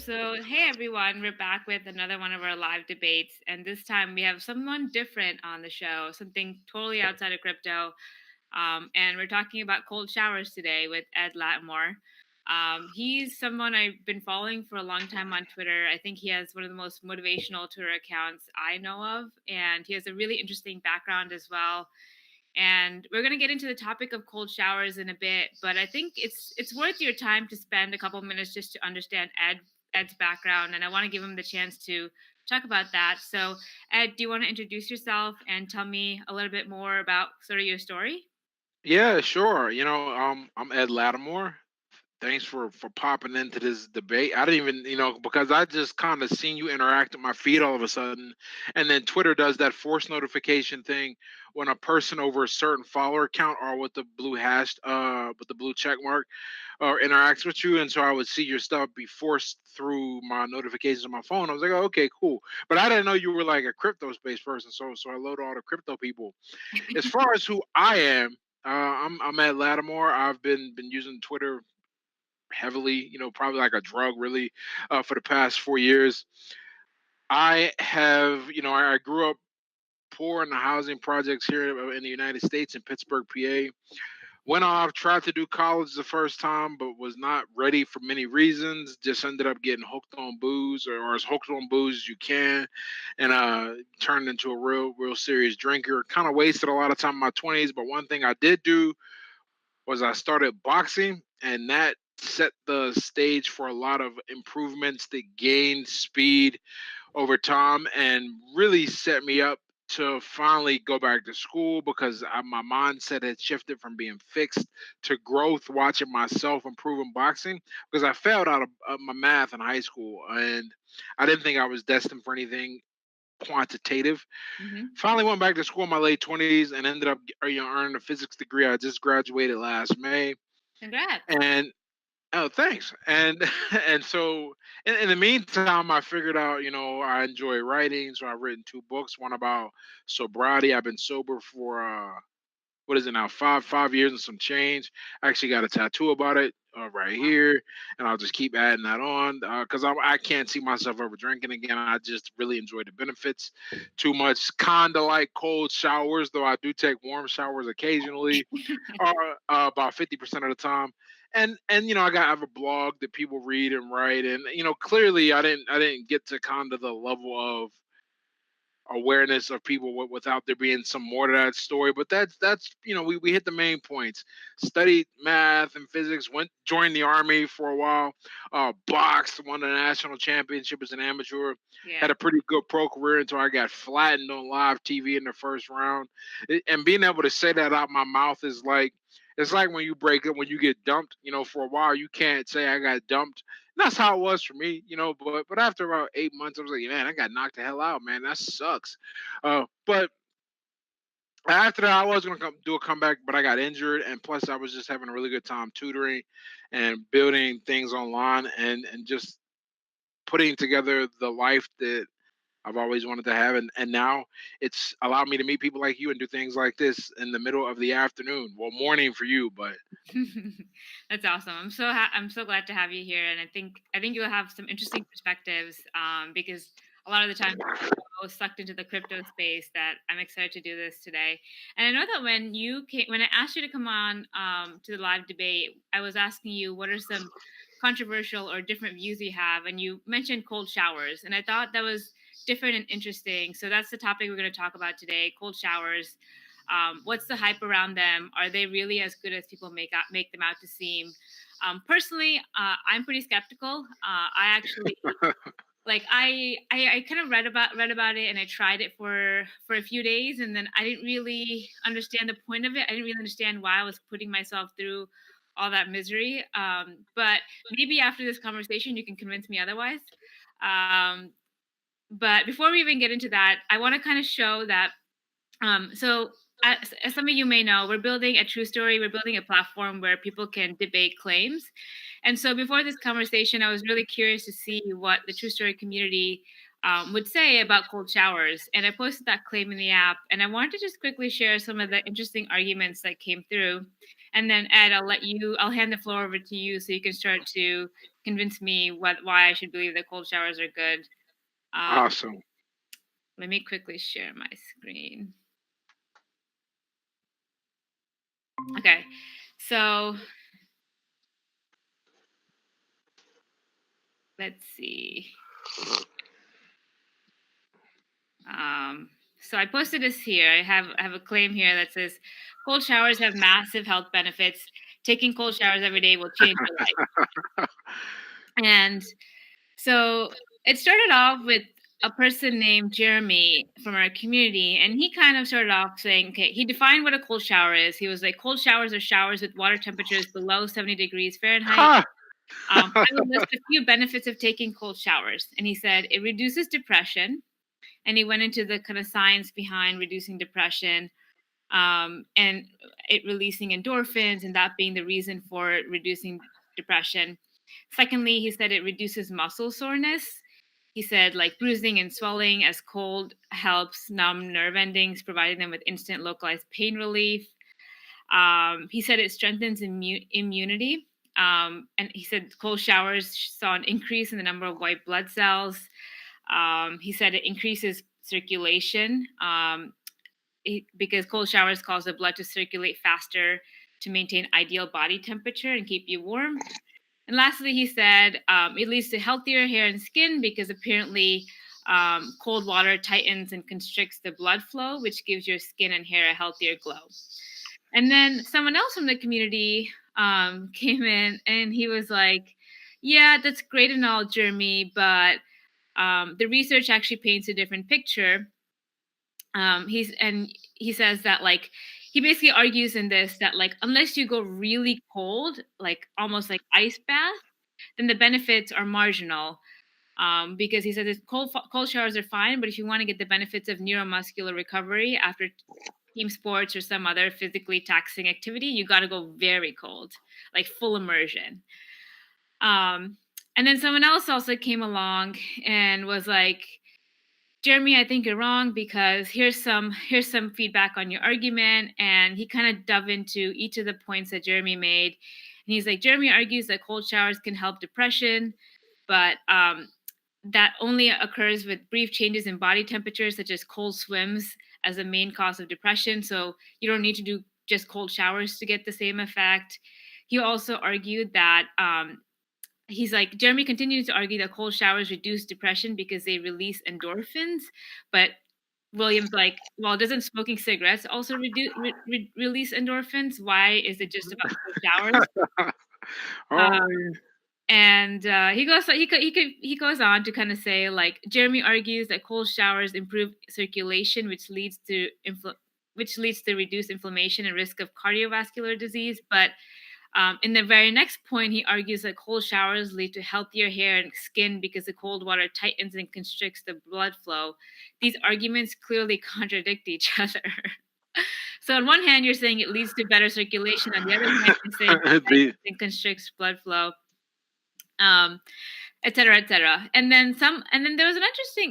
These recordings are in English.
So, hey everyone, we're back with another one of our live debates. And this time we have someone different on the show, something totally outside of crypto. And we're talking about cold showers today with Ed Latimore. He's someone I've been following for a long time on Twitter. I think he has one of the most motivational Twitter accounts I know of. And he has a really interesting background as well. And we're going to get into the topic of cold showers in a bit, but I think it's worth your time to spend a couple minutes just to understand Ed's background, and I want to give him the chance to talk about that. So, Ed, do you want to introduce yourself and tell me a little bit more about sort of your story? Yeah, sure. I'm Ed Latimore. Thanks for popping into this debate. I didn't even, because I just kind of seen you interact with my feed all of a sudden, and then Twitter does that force notification thing when a person over a certain follower count or with the blue hash, with the blue check mark, or interacts with you, and so I would see your stuff be forced through my notifications on my phone. I was like, oh, okay, cool. But I didn't know you were like a crypto space person, so I load all the crypto people. As far as who I am, I'm at Lattimore. I've been using Twitter heavily, probably like a drug, really, for the past 4 years. I have, I grew up poor in the housing projects here in the United States in Pittsburgh, PA. Went off, tried to do college the first time, but was not ready for many reasons. Just ended up getting hooked on booze, or as hooked on booze as you can, and turned into a real serious drinker. Kind of wasted a lot of time in my 20s, but one thing I did do was I started boxing, and that set the stage for a lot of improvements that gained speed over time and really set me up to finally go back to school because my mindset had shifted from being fixed to growth, watching myself improve in boxing because I failed out of my math in high school and I didn't think I was destined for anything quantitative. Hmm. Finally went back to school in my late 20s and ended up earning a physics degree. I just graduated last May. Congrats. And oh, thanks. And and so in the meantime, I figured out, I enjoy writing, so I've written two books. One about sobriety. I've been sober for what is it now? Five years and some change. I actually got a tattoo about it right Wow. here, and I'll just keep adding that on because I can't see myself ever drinking again. I just really enjoy the benefits too much. Kinda like cold showers, though I do take warm showers occasionally about 50% of the time. And I have a blog that people read and write, and clearly I didn't get to kind of the level of awareness of people without there being some more to that story. But that's we hit the main points. Studied math and physics. Went joined the army for a while. Boxed, won a national championship as an amateur. Yeah. Had a pretty good pro career until I got flattened on live TV in the first round. And being able to say that out my mouth is like it's like when you break up when you get dumped. For a while you can't say I got dumped. And that's how it was for me, But after about 8 months, I was like, man, I got knocked the hell out, man. That sucks. But after that, I was gonna do a comeback, but I got injured, and plus, I was just having a really good time tutoring and building things online, and just putting together the life that I've always wanted to have, and now it's allowed me to meet people like you and do things like this in the middle of the afternoon, well, morning for you, but That's awesome. I'm so glad to have you here, and I think you'll have some interesting perspectives. Because a lot of the time I was sucked into the crypto space that I'm excited to do this today. And I know that when I asked you to come on to the live debate, I was asking you what are some controversial or different views you have, and you mentioned cold showers, and I thought that was different and interesting. So that's the topic we're going to talk about today: cold showers. What's the hype around them? Are they really as good as people make them out to seem? Personally, I'm pretty skeptical. I actually like I kind of read about it and I tried it for a few days and then I didn't really understand the point of it. I didn't really understand why I was putting myself through all that misery. But maybe after this conversation, you can convince me otherwise. Um, but before we even get into that, I want to kind of show that so, as some of you may know, we're building a true story. We're building a platform where people can debate claims. And so, before this conversation, I was really curious to see what the true story community would say about cold showers. And I posted that claim in the app. And I wanted to just quickly share some of the interesting arguments that came through. And then, Ed, I'll hand the floor over to you so you can start to convince me why I should believe that cold showers are good. Um, Awesome. Let me quickly share my screen. Okay. So let's see. Um, so I posted this here. I have a claim here that says cold showers have massive health benefits. Taking cold showers every day will change your life. And so it started off with a person named Jeremy from our community, and he kind of started off saying, okay, he defined what a cold shower is. He was like, cold showers are showers with water temperatures below 70 degrees Fahrenheit. Ha! I would list a few benefits of taking cold showers. And he said it reduces depression. And he went into the kind of science behind reducing depression, and it releasing endorphins, and that being the reason for it reducing depression. Secondly, he said it reduces muscle soreness. He said like bruising and swelling as cold helps numb nerve endings, providing them with instant localized pain relief. He said it strengthens immunity. And he said cold showers saw an increase in the number of white blood cells. He said it increases circulation, because cold showers cause the blood to circulate faster to maintain ideal body temperature and keep you warm. And lastly, he said it leads to healthier hair and skin because apparently cold water tightens and constricts the blood flow, which gives your skin and hair a healthier glow. And then someone else from the community came in and he was like, yeah, that's great and all, Jeremy, but the research actually paints a different picture. He says that like he basically argues in this that like unless you go really cold, like almost like ice bath, then the benefits are marginal. Because he says cold showers are fine, but if you want to get the benefits of neuromuscular recovery after team sports or some other physically taxing activity, you got to go very cold, like full immersion. Um, and then someone else also came along and was like, Jeremy, I think you're wrong because here's some feedback on your argument. And he kind of dove into each of the points that Jeremy made. And he's like, Jeremy argues that cold showers can help depression, but that only occurs with brief changes in body temperature, such as cold swims, as a main cause of depression. So you don't need to do just cold showers to get the same effect. He also argued that he's like, Jeremy continues to argue that cold showers reduce depression because they release endorphins, but William's like, well, doesn't smoking cigarettes also release endorphins? Why is it just about cold showers? Uh, Oh, and he goes on to kind of say like Jeremy argues that cold showers improve circulation, which leads to reduced inflammation and risk of cardiovascular disease. But in the very next point, he argues that cold showers lead to healthier hair and skin because the cold water tightens and constricts the blood flow. These arguments clearly contradict each other. So on one hand, you're saying it leads to better circulation. On the other hand, you're saying it the tightens and constricts blood flow. Um, Et cetera, et cetera. And then there was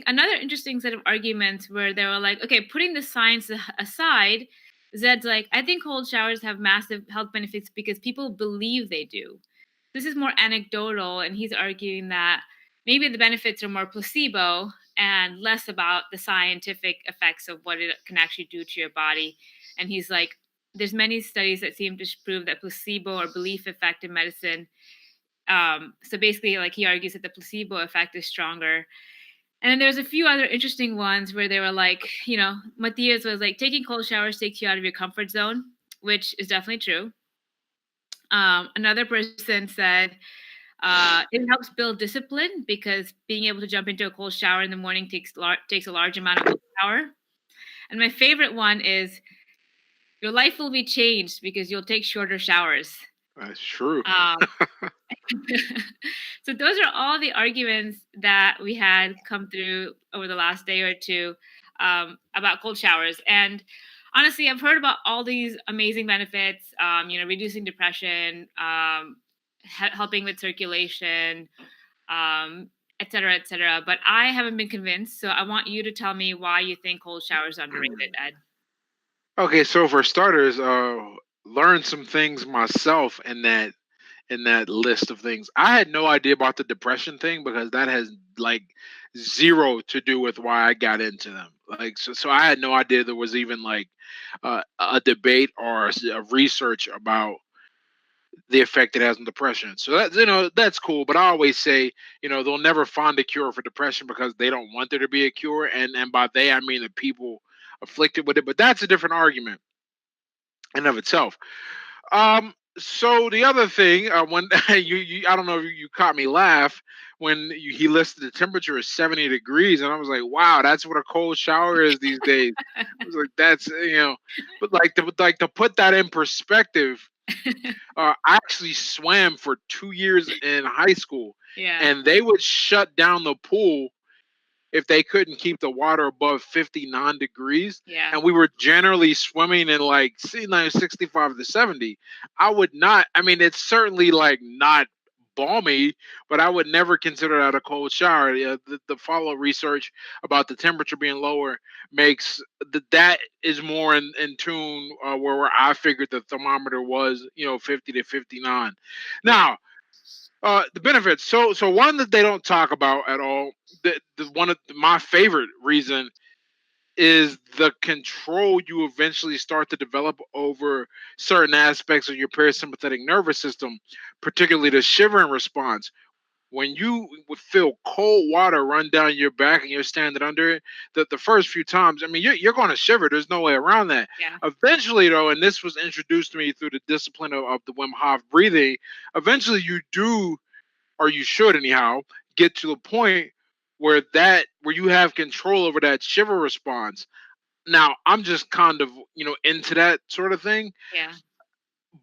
another interesting set of arguments where they were like, okay, putting the science aside, Zed's like, I think cold showers have massive health benefits because people believe they do. This is more anecdotal, and he's arguing that maybe the benefits are more placebo and less about the scientific effects of what it can actually do to your body. And he's like, there's many studies that seem to prove that placebo or belief effect in medicine, so basically, like he argues that the placebo effect is stronger. And then there's a few other interesting ones where they were like, Matthias was like, taking cold showers takes you out of your comfort zone, which is definitely true. Another person said it helps build discipline because being able to jump into a cold shower in the morning takes a large amount of willpower. And my favorite one is your life will be changed because you'll take shorter showers. That's true. Um, so those are all the arguments that we had come through over the last day or two, about cold showers. And honestly, I've heard about all these amazing benefits, reducing depression, helping with circulation, et cetera. But I haven't been convinced. So I want you to tell me why you think cold showers are underrated, Ed. Okay, so for starters, learn some things myself in that list of things. I had no idea about the depression thing because that has like zero to do with why I got into them. Like so I had no idea there was even like a debate or a research about the effect it has on depression. So that's that's cool. But I always say they'll never find a cure for depression because they don't want there to be a cure, and by they I mean the people afflicted with it. But that's a different argument in of itself. So the other thing, when I don't know if you caught me laugh when he listed the temperature as 70 degrees, and I was like, wow, that's what a cold shower is these days. I was like, that's but like to put that in perspective, I actually swam for 2 years in high school, Yeah. and they would shut down the pool if they couldn't keep the water above 59 degrees, Yeah. and we were generally swimming in like 65 to 70. I would not, I mean, it's certainly like not balmy, but I would never consider that a cold shower. Yeah, the follow research about the temperature being lower makes that is more in tune where I figured the thermometer was 50 to 59. Yeah. Now, the benefits. So one that they don't talk about at all. The one of my favorite reason is the control you eventually start to develop over certain aspects of your parasympathetic nervous system, particularly the shivering response. When you would feel cold water run down your back and you're standing under it, the first few times, I mean, you're going to shiver. There's no way around that. Yeah. Eventually, though, and this was introduced to me through the discipline of the Wim Hof breathing, eventually you do, or you should anyhow, get to the point where you have control over that shiver response. Now, I'm just kind of, into that sort of thing. Yeah.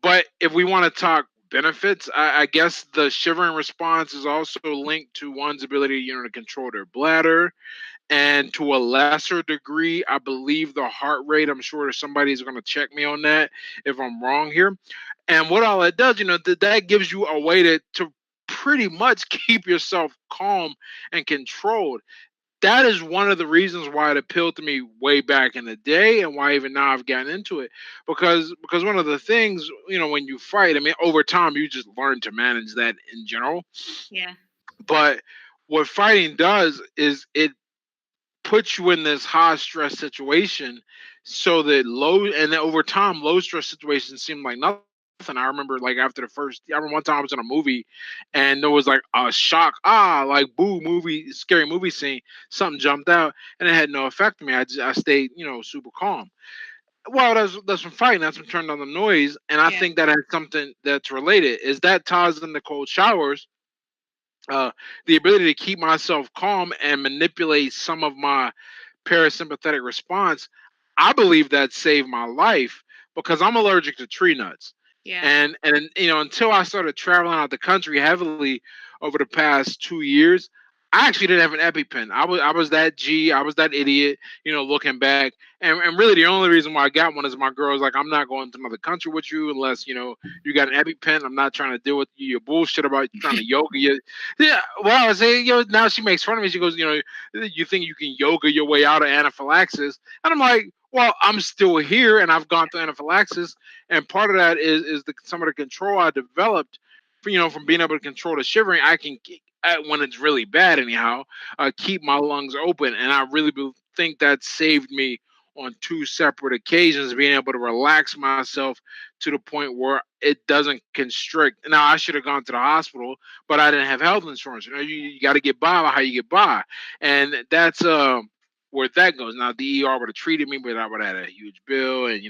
But if we want to talk benefits, I guess the shivering response is also linked to one's ability, to control their bladder, and to a lesser degree, I believe the heart rate. I'm sure somebody's going to check me on that if I'm wrong here. And what all it does, that gives you a way to pretty much keep yourself calm and controlled. That is one of the reasons why it appealed to me way back in the day, and why even now I've gotten into it. Because one of the things, when you fight, I mean, over time you just learn to manage that in general. Yeah. But what fighting does is it puts you in this high stress situation, so that low and then over time low stress situations seem like nothing. I remember like after the first, I remember one time I was in a movie and there was like a shock, like boo movie, scary movie scene, something jumped out and it had no effect on me. I stayed, super calm. Well, that's from fighting, that's from turning on the noise. And I Yeah. think that has something that's related, is that ties into cold showers, uh, the ability to keep myself calm and manipulate some of my parasympathetic response. I believe that saved my life because I'm allergic to tree nuts. Yeah. And until I started traveling out the country heavily over the past 2 years, I actually didn't have an EpiPen. I was that G, I was that idiot, looking back. And really the only reason why I got one is my girl's like, I'm not going to another country with you unless, you got an EpiPen. I'm not trying to deal with your bullshit about trying to yoga. Yeah, well, I was saying, now she makes fun of me. She goes, you think you can yoga your way out of anaphylaxis? And I'm like, well, I'm still here and I've gone through anaphylaxis, and part of that is some of the control I developed, from being able to control the shivering. I can, when it's really bad, anyhow, keep my lungs open, and I really think that saved me on two separate occasions, being able to relax myself to the point where it doesn't constrict. Now, I should have gone to the hospital, but I didn't have health insurance. You got to get by how you get by, and that's where that goes. Now, the ER would have treated me, but I would have had a huge bill, and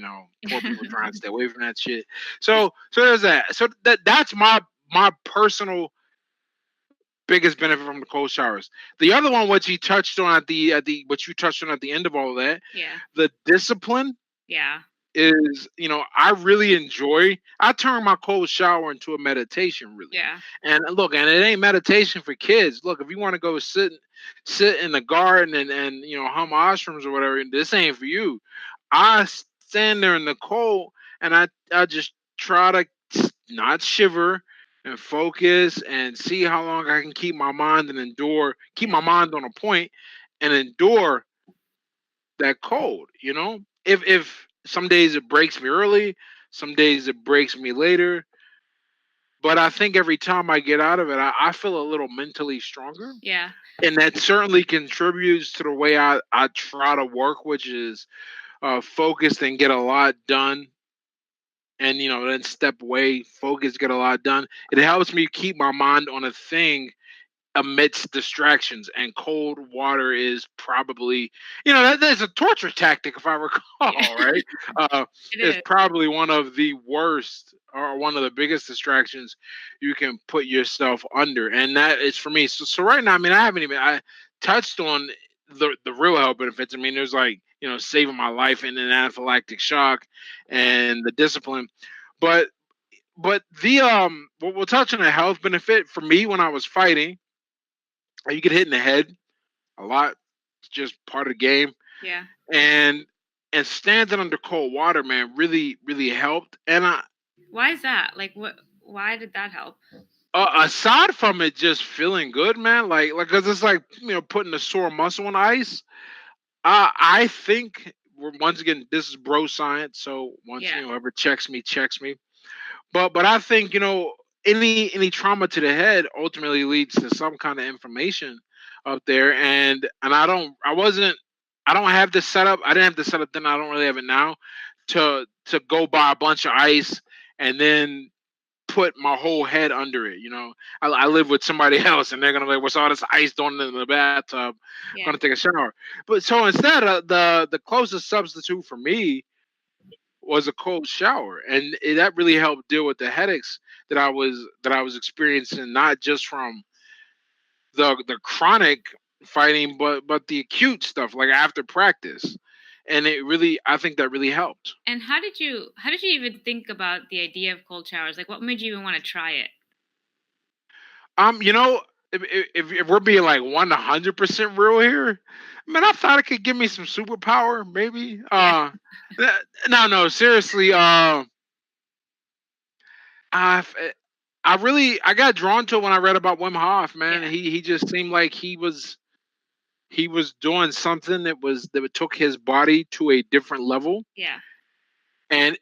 poor people trying to stay away from that shit. So there's that. So that's my personal biggest benefit from the cold showers. The other one, which he touched on at the what you touched on at the end of all of that, Yeah. the discipline Yeah. is, I really enjoy. I turn my cold shower into a meditation, really. Yeah. And look, and it ain't meditation for kids. Look, if you want to go sit in the garden and hum mushrooms or whatever, this ain't for you. I stand there in the cold and I just try to not shiver, and focus and see how long I can keep my mind and endure, keep Yeah. my mind on a point and endure that cold, you know? If some days it breaks me early, some days it breaks me later, but I think every time I get out of it, I feel a little mentally stronger. Yeah. And that certainly contributes to the way I try to work, which is focused and get a lot done. And, then step away, focus, get a lot done. It helps me keep my mind on a thing amidst distractions, and cold water is probably, that's a torture tactic if I Yeah. recall, right? uh It it's is. probably one of the worst or one of the biggest distractions you can put yourself under, and that is for me. So right now, I mean, I touched on the real health benefits. I mean, there's like, saving my life in an anaphylactic shock Yeah. and the discipline, but the we'll touch on the health benefit for me. When I was fighting, you get hit in the head a lot. It's just part of the game. Yeah. And standing under cold water, man, really, really helped. And Why is that? Like, what? Why did that help? aside from it just feeling good, man, like, cause it's like, putting a sore muscle on ice. I think once again, this is bro science. So once, Yeah. whoever checks me. But I think, any trauma to the head ultimately leads to some kind of inflammation up there, and I don't have the setup. I didn't have the setup then. I don't really have it now to go buy a bunch of ice and then put my whole head under it. I live with somebody else, and they're gonna be like, "What's all this ice doing in the bathtub? Yeah. Gonna take a shower." But so instead, the closest substitute for me was a cold shower, and that really helped deal with the headaches that I was experiencing, not just from the chronic fighting, but the acute stuff like after practice, and I think that really helped. And how did you even think about the idea of cold showers? Like, what made you even want to try it? You know, if we're being like 100% real here, man, I thought it could give me some superpower, maybe. Yeah. No, seriously. I I got drawn to it when I read about Wim Hof, man. Yeah. He just seemed like he was doing something that took his body to a different level, Yeah. and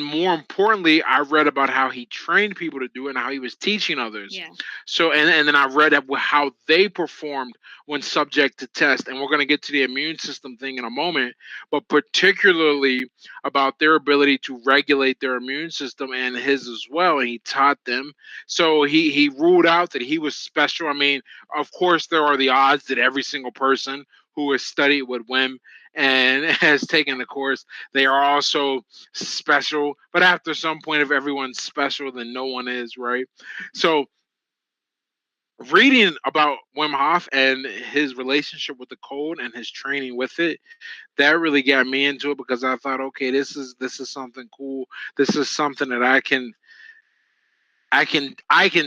more importantly, I read about how he trained people to do it and how he was teaching others. Yeah. So, and then I read up how they performed when subject to test, and we're going to get to the immune system thing in a moment, but particularly about their ability to regulate their immune system and his as well, and he taught them. So he ruled out that he was special. I mean, of course there are the odds that every single person who has studied with Wim and has taken the course, they are also special. But after some point, if everyone's special, then no one is, right? So reading about Wim Hof and his relationship with the cold and his training with it, that really got me into it because I thought, okay, this is something cool. This is something that I can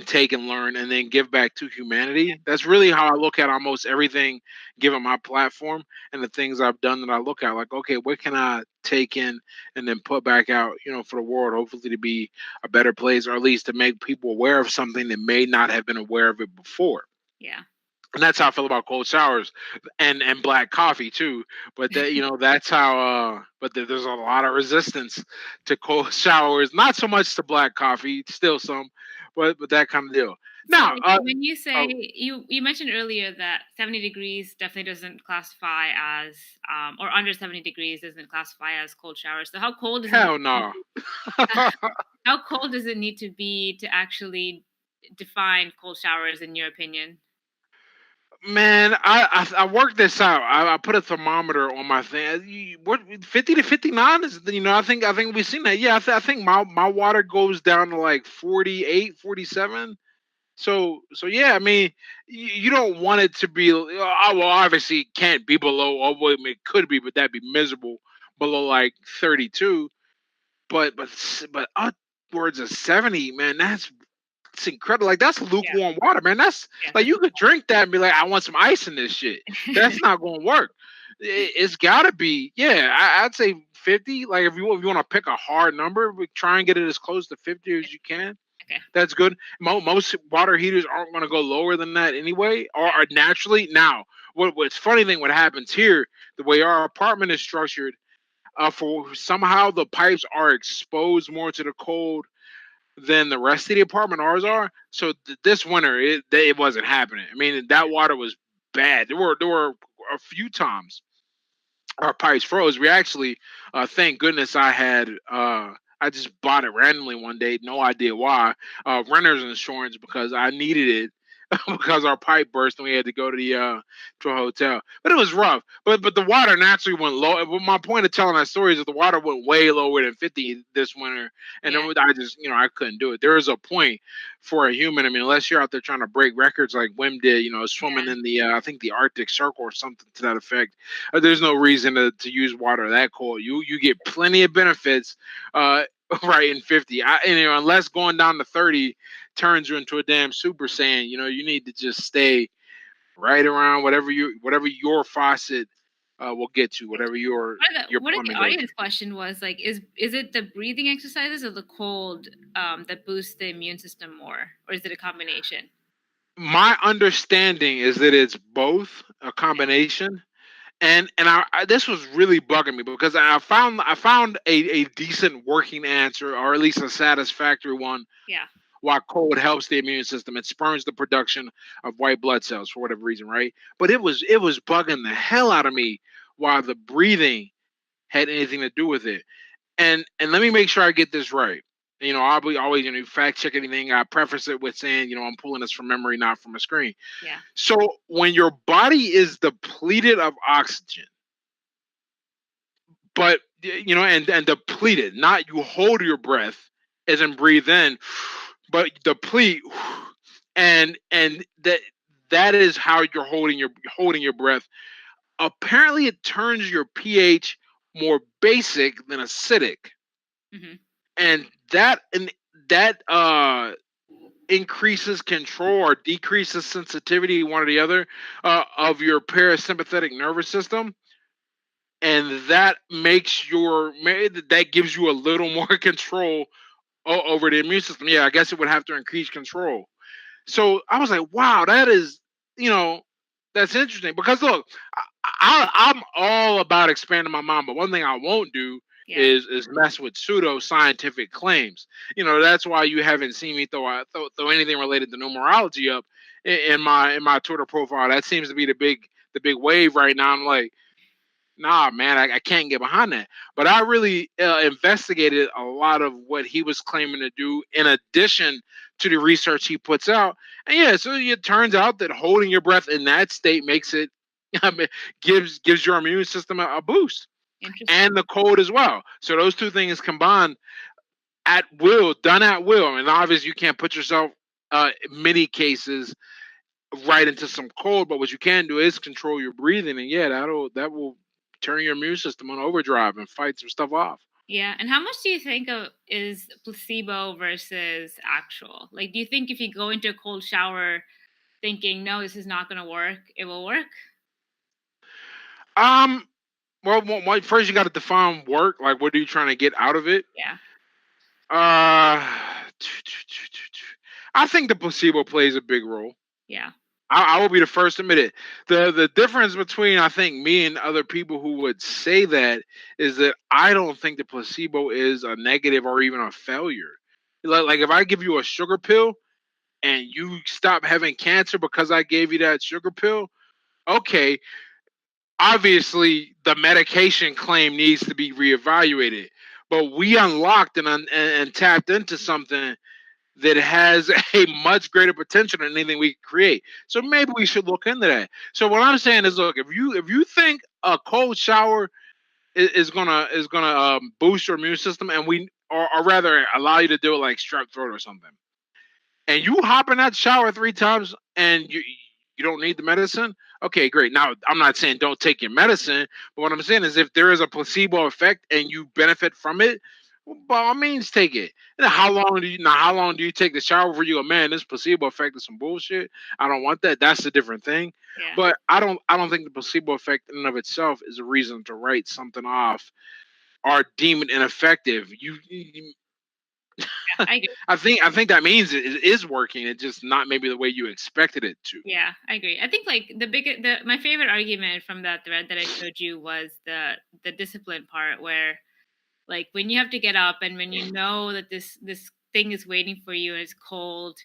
take and learn and then give back to humanity. That's really how I look at almost everything given my platform and the things I've done, that I look at like, okay, what can I take in and then put back out, for the world, hopefully to be a better place, or at least to make people aware of something that may not have been aware of it before. Yeah. And that's how I feel about cold showers and black coffee too. But that, that's how. There's a lot of resistance to cold showers. Not so much to black coffee, still some, but that kind of deal. So, Now, like, when you say, oh, you mentioned earlier that 70 degrees definitely doesn't classify as, or under 70 degrees doesn't classify as cold showers. So how cold does it hell no. how cold does it need to be to actually define cold showers in your opinion? Man, I worked this out. I put a thermometer on my thing. What 50 to 59 is? I think we've seen that. Yeah, I think my water goes down to like 48, 47. So yeah, I mean, you don't want it to be. Well, obviously it can't be below. Or well, it could be, but that'd be miserable below like 32. But upwards of 70, man, that's incredible. Like, that's Yeah. lukewarm water, man. That's Yeah. like, you could drink that and be like, I want some ice in this shit. That's not going to work. It's got to be, yeah. I'd say 50. Like, if you want to pick a hard number, we try and get it as close to 50 as you can. Okay. That's good. Most water heaters aren't going to go lower than that anyway, or Yeah. are naturally. Now, what's funny thing, what happens here, the way our apartment is structured, for somehow the pipes are exposed more to the cold than the rest of the apartment. Ours are. So this winter, it wasn't happening. I mean, that water was bad. There were a few times our pipes froze. We actually, thank goodness I just bought it randomly one day, no idea why. Renter's insurance because I needed it because our pipe burst and we had to go to a hotel. But it was rough. But the water naturally went low. But my point of telling that story is that the water went way lower than 50 this winter, and then Yeah. I just I couldn't do it. There is a point for a human. I mean, unless you're out there trying to break records like Wim did, swimming Yeah. in the I think the Arctic Circle or something to that effect. There's no reason to use water that cold. You get plenty of benefits. Right in 50. Unless going down to 30 turns you into a damn super saiyan. You need to just stay right around whatever your faucet will get to, whatever your What if plumbing the goes to. audience question was like, is it the breathing exercises or the cold that boosts the immune system more, or is it a combination? My understanding is that it's both a combination. And this was really bugging me because I found a decent working answer, or at least a satisfactory one, Yeah. why cold helps the immune system. It spurns the production of white blood cells for whatever reason, right? But it was bugging the hell out of me why the breathing had anything to do with it. And let me make sure I get this right. I'll be always fact check anything. I preface it with saying, I'm pulling this from memory, not from a screen. Yeah. So when your body is depleted of oxygen, but and depleted, not you hold your breath as in breathe in, but deplete, and that is how you're holding your breath. Apparently it turns your pH more basic than acidic, Hmm. and that increases control or decreases sensitivity, one or the other, of your parasympathetic nervous system, and that gives you a little more control over the immune system. Yeah, I guess it would have to increase control. So I was like, wow, you know, that's interesting because look, I'm all about expanding my mind, but one thing I won't do Yeah. is mess with pseudo scientific claims. That's why you haven't seen me throw anything related to numerology up in my Twitter profile. That seems to be the big wave right now. I'm like, nah, man, I can't get behind that. But I really investigated a lot of what he was claiming to do in addition to the research he puts out. And yeah, so it turns out that holding your breath in that state makes it I mean, gives your immune system a boost, Interesting. and the cold as well. So those two things combined at will, done at will. I mean, obviously you can't put yourself in many cases right into some cold, but what you can do is control your breathing, and yeah, that will turn your immune system on overdrive and fight some stuff off. Yeah. And how much do you think of is placebo versus actual? Like, do you think if you go into a cold shower thinking, no, this is not going to work, it will work? Um, first you got to define work. Like, what are you trying to get out of it? Yeah. Uh, I think the placebo plays a big role. Yeah. I will be the first to admit it. The difference between I think me and other people who would say that is that I don't think the placebo is a negative or even a failure. Like if I give you a sugar pill and you stop having cancer because I gave you that sugar pill, okay, obviously the medication claim needs to be reevaluated. But we unlocked and tapped into something that has a much greater potential than anything we could create. So maybe we should look into that. So what I'm saying is, look, if you think a cold shower is gonna boost your immune system, and or rather allow you to do it like strep throat or something, and you hop in that shower 3 times and you don't need the medicine, okay, great. Now I'm not saying don't take your medicine, but what I'm saying is if there is a placebo effect and you benefit from it, well, by all means take it. And Yeah. how long do you take the shower before you go, man, this placebo effect is some bullshit? I don't want that. That's a different thing. Yeah. But I don't think the placebo effect in and of itself is a reason to write something off or deem it ineffective. Yeah, I agree. I think that means it is working. It's just not maybe the way you expected it to. Yeah, I agree. I think like the my favorite argument from that thread that I showed you was the discipline part where like when you have to get up and when you know that this thing is waiting for you and it's cold,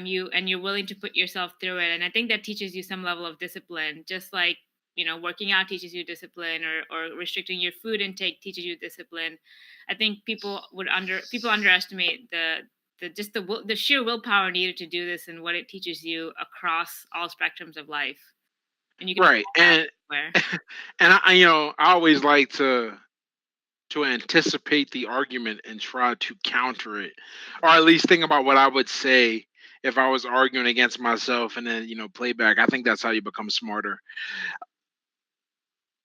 you're willing to put yourself through it. And I think that teaches you some level of discipline, just like working out teaches you discipline, or restricting your food intake teaches you discipline. I think people underestimate the sheer willpower needed to do this and what it teaches you across all spectrums of life, and you can Right. apply that everywhere. And I always like to anticipate the argument and try to counter it, or at least think about what I would say if I was arguing against myself, and then play back. I think that's how you become smarter.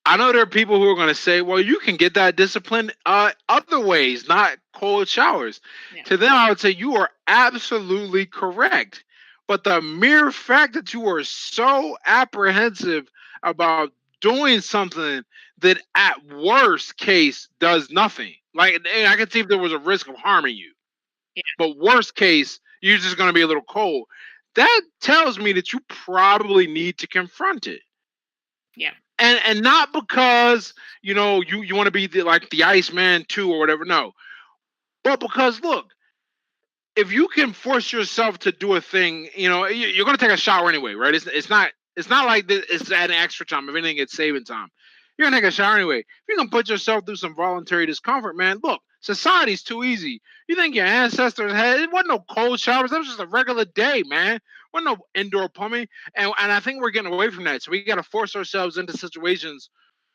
I know there are people who are going to say, well, you can get that discipline other ways, not cold showers. Yeah, To them, I would say you are absolutely correct. But the mere fact that you are so apprehensive about doing something that at worst case does nothing. Like, and I can see if there was a risk of harming you, yeah, but worst case, you're just going to be a little cold. That tells me that you probably need to confront it, yeah, and not because you want to be like the Iceman too or whatever. No, but because look, if you can force yourself to do a thing, you're going to take a shower anyway, right? It's not like it's adding extra time. If anything, it's saving time. You're gonna take a shower anyway. If you can put yourself through some voluntary discomfort, man, look, society's too easy. You think your ancestors had it wasn't no cold showers, that was just a regular day, man. Wasn't no indoor plumbing. And I think we're getting away from that. So we gotta force ourselves into situations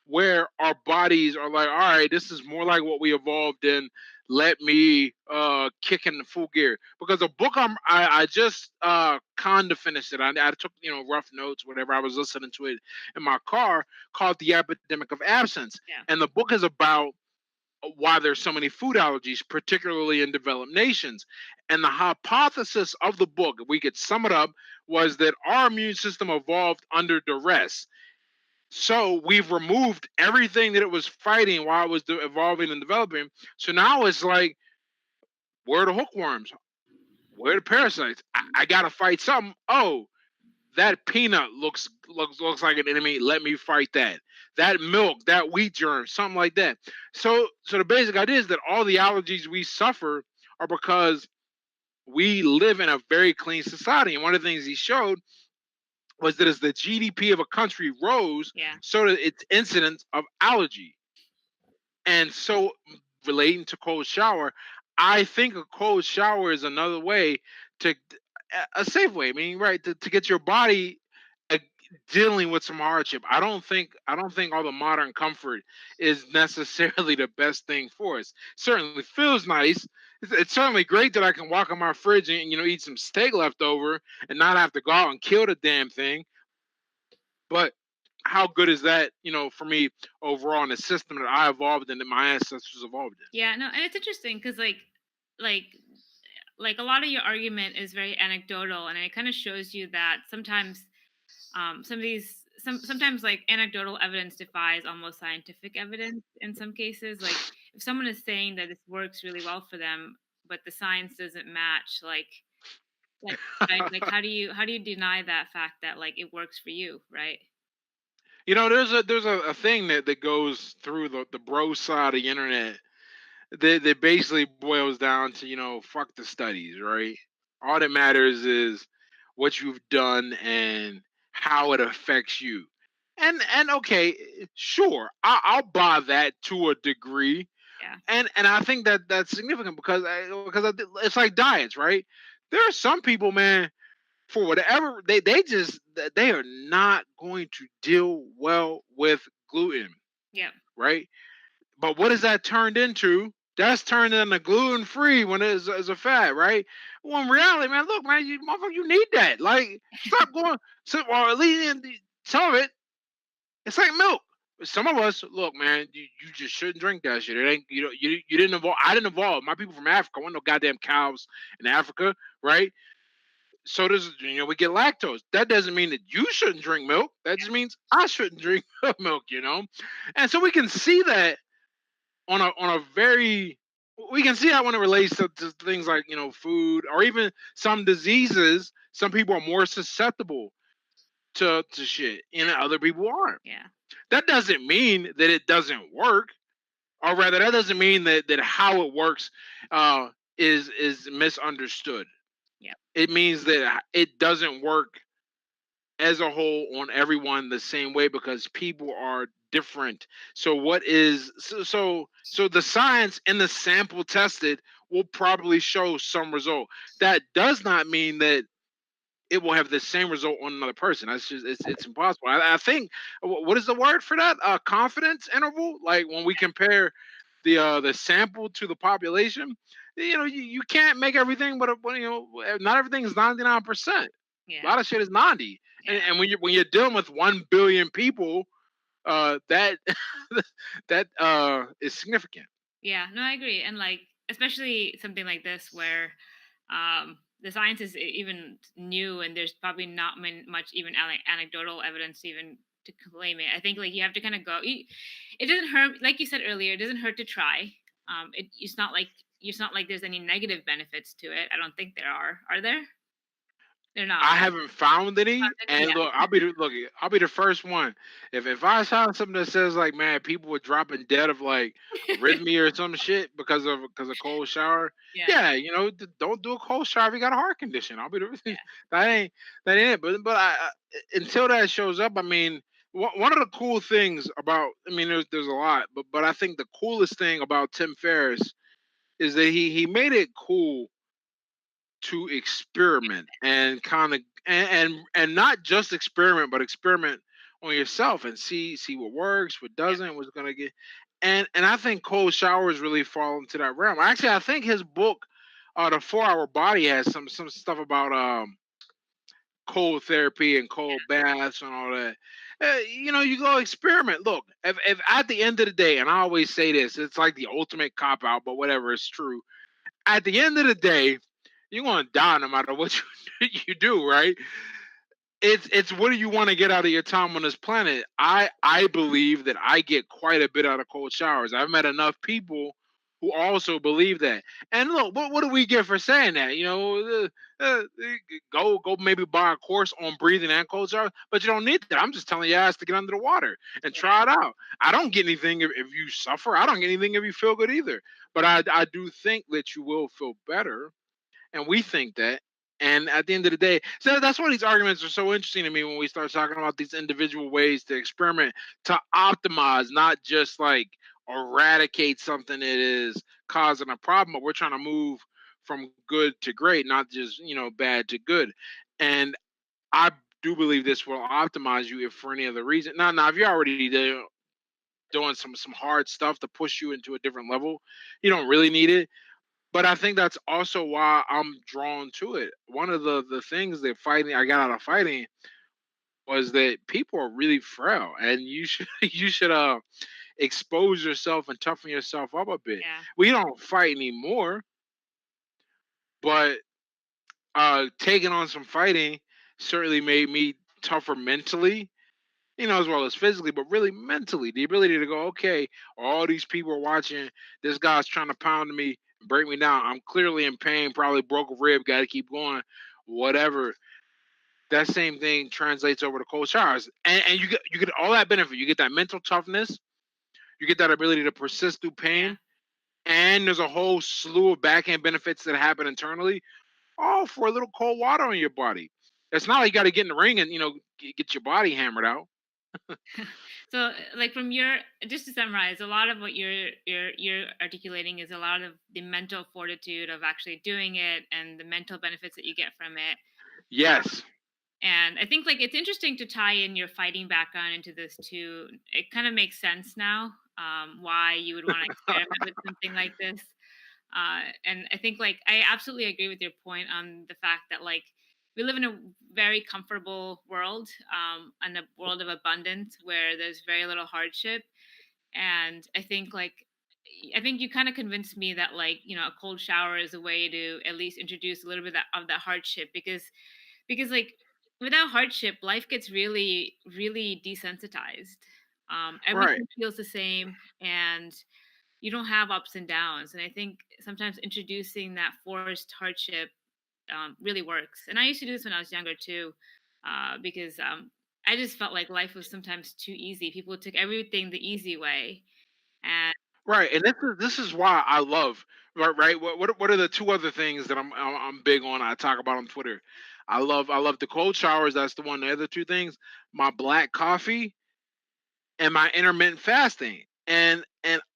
where our bodies are like, all right, this is more like what we evolved in. Let me kick in the full gear. Because the book I just kind of finished it. I took rough notes, whatever. I was listening to it in my car, called The Epidemic of Absence. yeah, And the book is about why there's so many food allergies, particularly in developed nations. And the hypothesis of the book, if we could sum it up, was that our immune system evolved under duress. So we've removed everything that it was fighting while it was evolving and developing. So now it's like, where are the hookworms? Where are the parasites? I gotta fight something. Oh, that peanut looks like an enemy. Let me fight that. That milk, that wheat germ, something like that. So the basic idea is that all the allergies we suffer are because we live in a very clean society. And one of the things he showed was that as the GDP of a country rose, yeah, so did its incidence of allergy. And so, relating to cold shower, I think a cold shower is another way to a safe way. I mean, right, to get your body uh, dealing with some hardship. I don't think all the modern comfort is necessarily the best thing for us. Certainly feels nice. It's certainly great that I can walk in my fridge and eat some steak left over and not have to go out and kill the damn thing. But how good is that, for me overall in a system that I evolved in, that my ancestors evolved in? yeah. No, and it's interesting because like like a lot of your argument is very anecdotal, and it kind of shows you that sometimes sometimes like anecdotal evidence defies almost scientific evidence in some cases. Like if someone is saying that this works really well for them but the science doesn't match, like right, like how do you deny that fact that like it works for you, right? There's a thing that goes through the bro side of the internet that basically boils down to, fuck the studies, right? All that matters is what you've done and how it affects you. And okay, sure, I'll buy that to a degree. Yeah, And I think that that's significant it's like diets, right? There are some people, man, for whatever they are not going to deal well with gluten, yeah, right? But what is that turned into? That's turned into gluten free when it's as a fad, right? Well, in reality, man, look, man, you motherfucker, you need that. Like, stop going. So, or at least in some of it, it's like milk. Some of us, look, man, you just shouldn't drink that shit. It ain't you didn't evolve. I didn't evolve. My people from Africa, want no goddamn cows in Africa, right? So does we get lactose. That doesn't mean that you shouldn't drink milk. That yeah, just means I shouldn't drink milk. And so we can see that on a very we can see how when it relates to things like food or even some diseases, some people are more susceptible to shit, and other people aren't. Yeah. That doesn't mean that it doesn't work, or rather, that doesn't mean that how it works uh, is misunderstood. Yeah. It means that it doesn't work as a whole on everyone the same way because people are different. So what is so the science in the sample tested will probably show some result. That does not mean that it will have the same result on another person. That's just it's impossible. I think what is the word for that? Confidence interval. Like when we compare the sample to the population, you can't make everything, not everything is 99%. A Yeah. lot of shit is 90, Yeah. and when you're dealing with 1 billion people, that that is significant. Yeah, no, I agree. And like, especially something like this where the science is even new and there's probably not much even anecdotal evidence even to claim it. I think like you have to kind of it doesn't hurt, like you said earlier, it doesn't hurt to try. It's not like there's any negative benefits to it. I don't think there are. Are there? They're not, I right? haven't found any, and look, Yeah. I'll be the first one. If I saw something that says like, man, people were dropping dead of like arrhythmia or some shit because of cold shower, Yeah. yeah, don't do a cold shower if you got a heart condition. I'll be the Yeah. that ain't it. But until that shows up, I mean, one of the cool things about, I mean, there's a lot, but I think the coolest thing about Tim Ferriss is that he made it cool to experiment and kind of and not just experiment but experiment on yourself and see what works, what Yeah. doesn't, what's going to get. And I think cold showers really fall into that realm. Actually, I think his book, the 4 Hour Body, has some stuff about cold therapy and cold baths and all that. You go experiment. Look, if at the end of the day, and I always say this, it's like the ultimate cop out, but whatever, it's true. At the end of the day, you're gonna die no matter what you do, right? It's what do you want to get out of your time on this planet? I believe that I get quite a bit out of cold showers. I've met enough people who also believe that. And look, what do we get for saying that? Go maybe buy a course on breathing and cold showers, but you don't need that. I'm just telling your ass to get under the water and try it out. I don't get anything if you suffer. I don't get anything if you feel good either. But I do think that you will feel better, and we think that. And at the end of the day, so that's why these arguments are so interesting to me when we start talking about these individual ways to experiment to optimize, not just like eradicate something that is causing a problem, but we're trying to move from good to great, not just bad to good. And I do believe this will optimize you if for any other reason. Now, if you're already doing some hard stuff to push you into a different level, you don't really need it, but I think that's also why I'm drawn to it. One of the things that fighting I got out of fighting was that people are really frail, and you should you should expose yourself and toughen yourself up a bit. Yeah. We don't fight anymore, but taking on some fighting certainly made me tougher mentally, as well as physically, but really mentally. The ability to go, okay, all these people are watching. This guy's trying to pound me, break me down. I'm clearly in pain, probably broke a rib, got to keep going, whatever. That same thing translates over to cold showers, and you get all that benefit. You get that mental toughness, you get that ability to persist through Yeah. pain, and there's a whole slew of back end benefits that happen internally, all for a little cold water on your body. It's not like you got to get in the ring and get your body hammered out. So, like from your, just to summarize, a lot of what you're articulating is a lot of the mental fortitude of actually doing it and the mental benefits that you get from it. Yes. And I think like it's interesting to tie in your fighting background into this too. It kind of makes sense now, why you would want to experiment with something like this. And I think like I absolutely agree with your point on the fact that like we live in a very comfortable world, and a world of abundance where there's very little hardship. And I think you kind of convinced me that like a cold shower is a way to at least introduce a little bit of that hardship, because like without hardship life gets really desensitized. Right. Everything feels the same, and you don't have ups and downs. And I think sometimes introducing that forced hardship really works. And I used to do this when I was younger too, because I just felt like life was sometimes too easy. People took everything the easy way, and Right, and this is why I love, right. What are the two other things that I'm big on? I talk about on Twitter. I love the cold showers. That's the one. The other two things, my black coffee and my intermittent fasting. And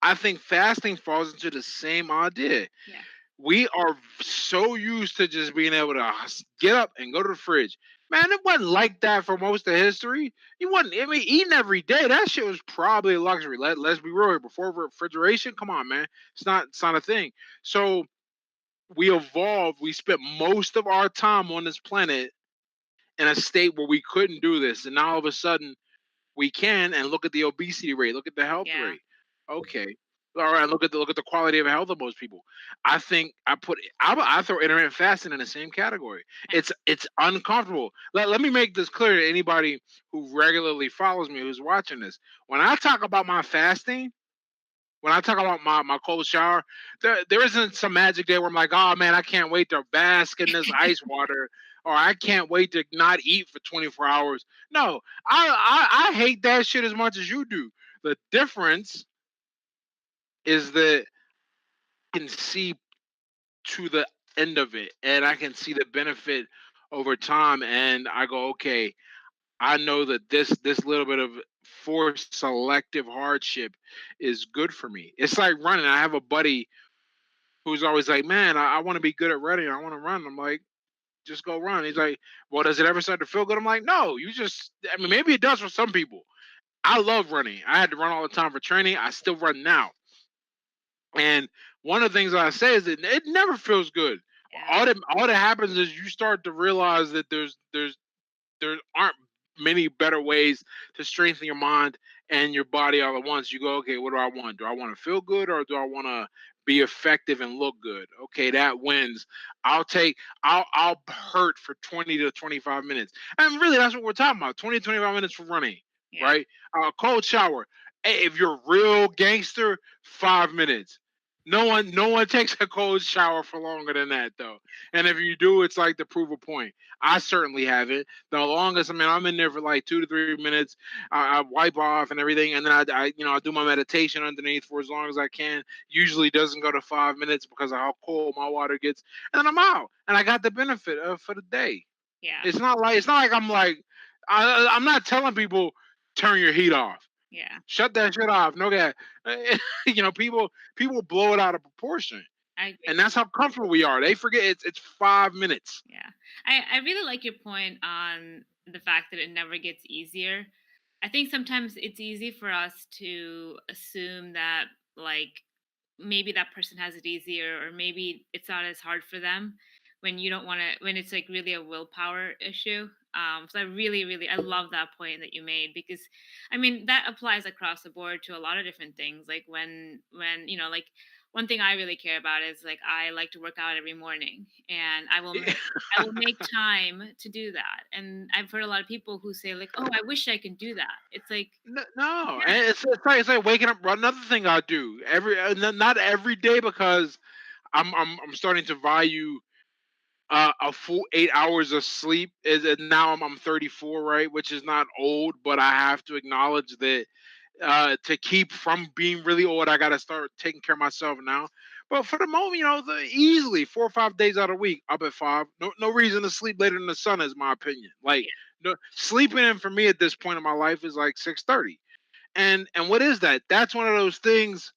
I think fasting falls into the same idea. yeah, We are so used to just being able to get up and go to the fridge. Man, it wasn't like that for most of history. You wasn't. I mean, eating every day. That shit was probably a luxury. Let's be real. Before refrigeration, come on, man. It's not a thing. So we evolved. We spent most of our time on this planet in a state where we couldn't do this, and now all of a sudden we can. And look at the obesity rate, look at the health yeah, rate. Okay. All right, look at the quality of health of most people. I think I throw intermittent fasting in the same category. It's uncomfortable. Let me make this clear to anybody who regularly follows me, who's watching this. When I talk about my fasting, when I talk about my cold shower, there isn't some magic day where I'm like, oh man, I can't wait to bask in this ice water, or I can't wait to not eat for 24 hours. No, I hate that shit as much as you do. The difference is that I can see to the end of it, and I can see the benefit over time, and I go, okay, I know that this little bit of forced selective hardship is good for me. It's like running. I have a buddy who's always like, "Man, I want to be good at running. I want to run." I'm like, "Just go run." He's like, "Well, does it ever start to feel good?" I'm like, "No, you just. I mean, maybe it does for some people. I love running. I had to run all the time for training. I still run now. And one of the things I say is that it never feels good. yeah, All that happens is you start to realize that there aren't many better ways to strengthen your mind and your body all at once. You go, okay, what do I want? Do I want to feel good, or do I want to be effective and look good? Okay, that wins. I'll hurt for 20 to 25 minutes. And really that's what we're talking about. 20 to 25 minutes for running, yeah, right? Cold shower. Hey, if you're a real gangster, 5 minutes. No one takes a cold shower for longer than that though. And if you do, it's like to prove a point. I certainly haven't. The longest, I mean, I'm in there for like 2 to 3 minutes. I wipe off and everything, and then I do my meditation underneath for as long as I can. Usually doesn't go to 5 minutes because of how cold my water gets, and then I'm out, and I got the benefit of for the day. yeah, It's not like I'm like I'm not telling people turn your heat off, yeah. shut that shit off. No gas. People blow it out of proportion, I agree. and that's how comfortable we are. They forget it's 5 minutes. Yeah. I really like your point on the fact that it never gets easier. I think sometimes it's easy for us to assume that, like, maybe that person has it easier, or maybe it's not as hard for them when you don't want to, when it's like really a willpower issue. So I really, really, I love that point that you made, because I mean that applies across the board to a lot of different things. Like when like one thing I really care about is, like, I like to work out every morning, and I will make time to do that. And I've heard a lot of people who say, like, "Oh, I wish I could do that." It's like, No, yeah, and it's like waking up. Another thing I do not every day, because I'm starting to value a full 8 hours of sleep. Is now I'm 34, right, which is not old, but I have to acknowledge that to keep from being really old, I got to start taking care of myself now. But for the moment, easily 4 or 5 days out of the week, up at 5. No reason to sleep later than the sun, is my opinion. Like, yeah, no, sleeping in for me at this point in my life is like 6:30. And what is that? That's one of those things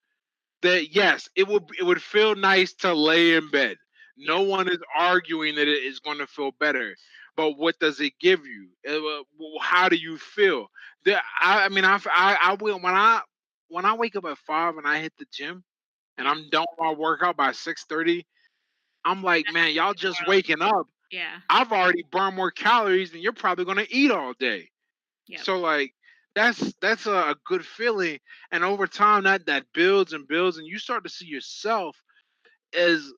that, yes, it would feel nice to lay in bed. yeah, No one is arguing that it is going to feel better, but what does it give you? How do you feel? I mean, I will when I wake up at 5 and I hit the gym and yeah. I'm done with my workout by 6:30. I'm like, man, y'all just World. waking up. Yeah. I've already burned more calories than you're probably going to eat all day. Yep. So like that's a good feeling, and over time that builds and builds, and you start to see yourself as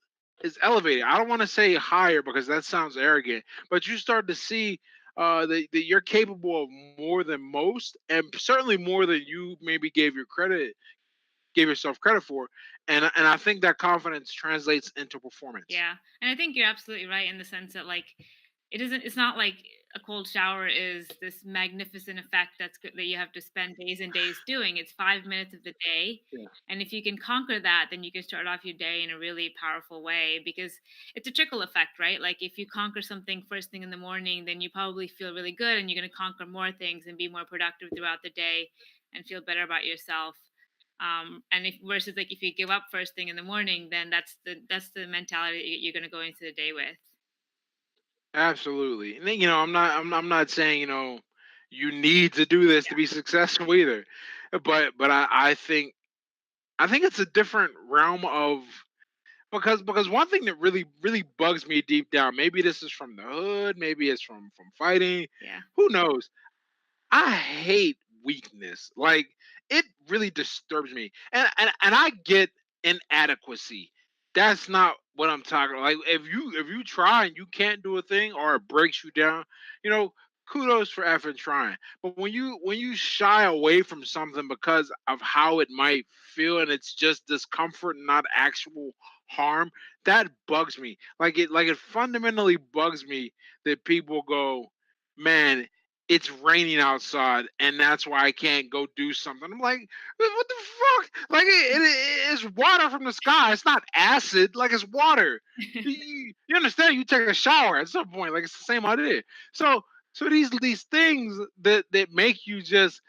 elevated. I don't want to say higher because that sounds arrogant, but you start to see that you're capable of more than most, and certainly more than you maybe gave your credit give yourself credit for. And I think that confidence translates into performance. Yeah. And I think you're absolutely right in the sense that like it's not like a cold shower is this magnificent effect that's good that you have to spend days and days doing. It's 5 minutes of the day. Yeah. And if you can conquer that, then you can start off your day in a really powerful way because it's a trickle effect, right? Like if you conquer something first thing in the morning, then you probably feel really good and you're going to conquer more things and be more productive throughout the day and feel better about yourself. And if versus like if you give up first thing in the morning, then that's the mentality you're going to go into the day with. Absolutely. And then, I'm not saying, you need to do this to be successful either. But I think it's a different realm of, because one thing that really bugs me deep down, maybe this is from the hood, maybe it's from fighting, Yeah. who knows? I hate weakness. Like, it really disturbs me. And I get inadequacy. That's not what I'm talking about. Like, if you try and you can't do a thing or it breaks you down, you know, kudos for effort trying. But when you shy away from something because of how it might feel and it's just discomfort and not actual harm, that bugs me. Like it fundamentally bugs me that people go, man, it's raining outside and that's why I can't go do something. I'm like, what the fuck? Like it's water from the sky. It's not acid. Like, it's water. You understand? You take a shower at some point. Like, it's the same idea. So these things that make you just,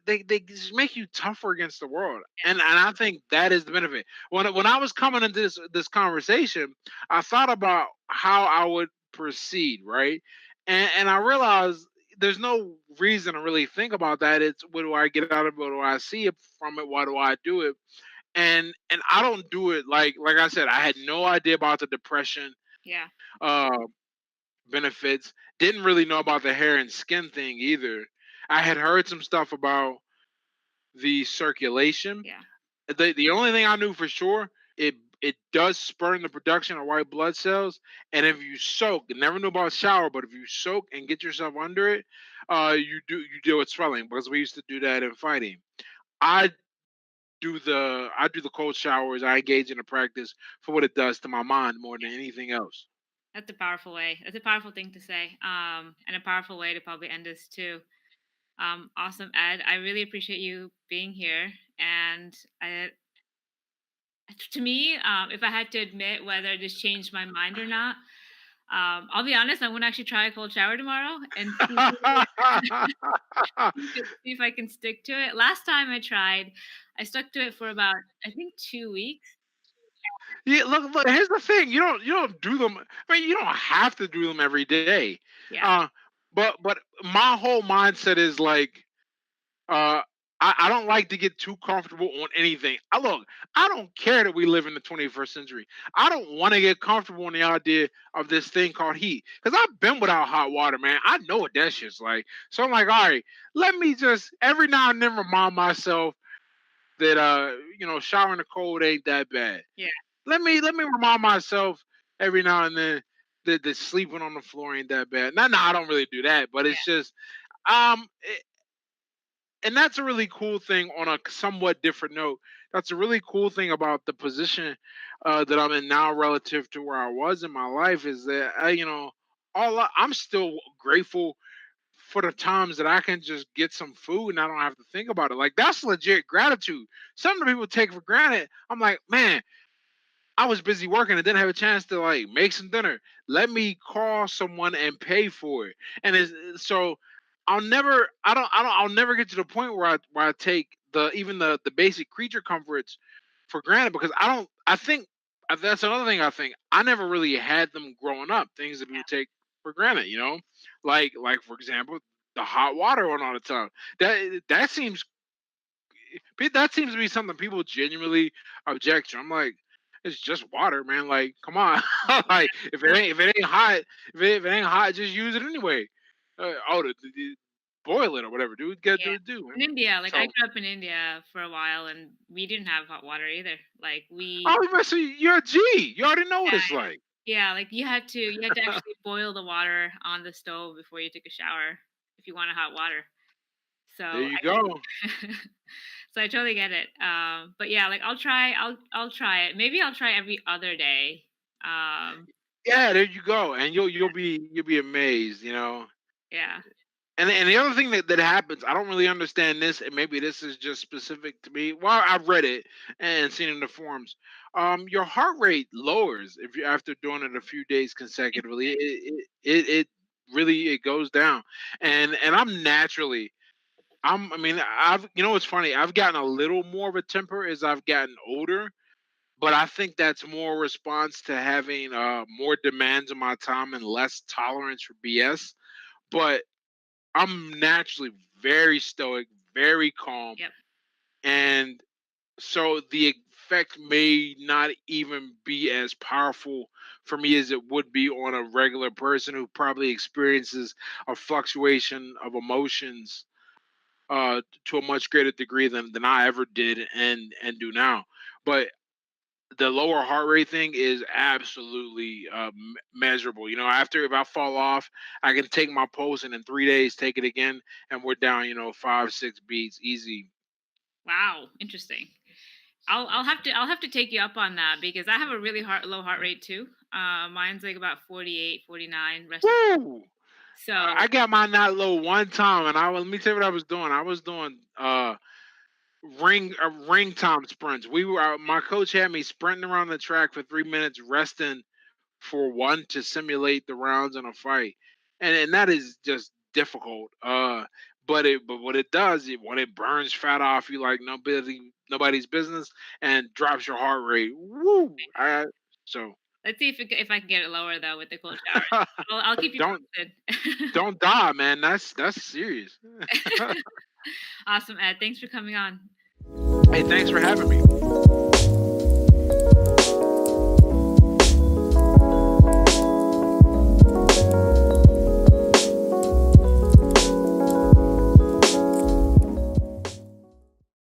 they just make you tougher against the world. And I think that is the benefit. When I was coming into this conversation, I thought about how I would proceed, right? And I realized there's no reason to really think about that. It's, what do I get out of it? What do I see it from it? Why do I do it? And I don't do it like I said. I had no idea about the depression Yeah. uh, benefits. Didn't really know about the hair and skin thing either. I had heard some stuff about the circulation. Yeah. The only thing I knew for sure, it does spur the production of white blood cells. And if you soak, never knew about shower, but if you soak and get yourself under it, you deal with swelling, because we used to do that in fighting. I I do the cold showers. I engage in the practice for what it does to my mind more than anything else. That's a powerful way. That's a powerful thing to say. And a powerful way to probably end this too. Awesome, Ed. I really appreciate you being here. And to me, if I had to admit whether this changed my mind or not, I'll be honest. I'm gonna actually try a cold shower tomorrow and see if I can stick to it. Last time I tried, I stuck to it for about I think 2 weeks. Yeah, look. Here's the thing: you don't do them. I mean, you don't have to do them every day. Yeah, Uh, but my whole mindset is like, uh, I don't like to get too comfortable on anything. I don't care that we live in the 21st century. I don't want to get comfortable in the idea of this thing called heat, because I've been without hot water, man. I know what that shit's like. So I'm like, all right, let me just every now and then remind myself that showering the cold ain't that bad. yeah, Let me remind myself every now and then that sleeping on the floor ain't that bad. No, I don't really do that, but it's yeah, just and that's a really cool thing. On a somewhat different note, that's a really cool thing about the position that I'm in now relative to where I was in my life, is that I'm still grateful for the times that I can just get some food and I don't have to think about it. Like, that's legit gratitude. Some people take for granted. I'm like, man, I was busy working and didn't have a chance to like make some dinner. Let me call someone and pay for it. And so I'll never get to the point where I take the basic creature comforts for granted, because I think that's another thing. I think I never really had them growing up. Things that people take for granted, like for example, the hot water on all the time. That seems to be something people genuinely object to. I'm like, it's just water, man. Like, come on. Like, if it ain't hot, just use it anyway. Boil it or whatever, dude. Get yeah. do it, do man. In India, like I So, grew up in India for a while, and we didn't have hot water either. Like we, oh, man, so you're a G. You already know what it's yeah, like. yeah, like you had to actually boil the water on the stove before you took a shower if you wanted hot water. So There I you go. So I totally get it. But yeah, like I'll try it. Maybe I'll try every other day. Um, Yeah, there you go, and you'll be amazed, you know. yeah. And the other thing that happens, I don't really understand this, and maybe this is just specific to me. Well, I've read it and seen it in the forums. Your heart rate lowers if you after doing it a few days consecutively. Interesting. It really it goes down, and I'm naturally. I mean, I've you know what's funny? I've gotten a little more of a temper as I've gotten older, but I think that's more response to having more demands on my time and less tolerance for BS. But I'm naturally very stoic, very calm, Yep. and so the effect may not even be as powerful for me as it would be on a regular person who probably experiences a fluctuation of emotions to a much greater degree than I ever did and do now. But the lower heart rate thing is absolutely measurable. You know, after if I fall off, I can take my pulse and in 3 days take it again, and we're down. You know, 5 6 beats easy. Wow. Interesting. I'll have to take you up on that because I have a really low heart rate too. Mine's like about 48, 49 rest. Woo! I So got mine that low one time, and let me tell you what I was doing. I was doing ring time sprints. We were my coach had me sprinting around the track for 3 minutes, resting for one to simulate the rounds in a fight, and that is just difficult. But what it does when it burns fat off you like nobody's business and drops your heart rate. Woo! So let's see if I can get it lower though with the cold showers. I'll keep you don't posted. don't die, man. That's serious. Awesome, Ed. Thanks for coming on. Hey, thanks for having me.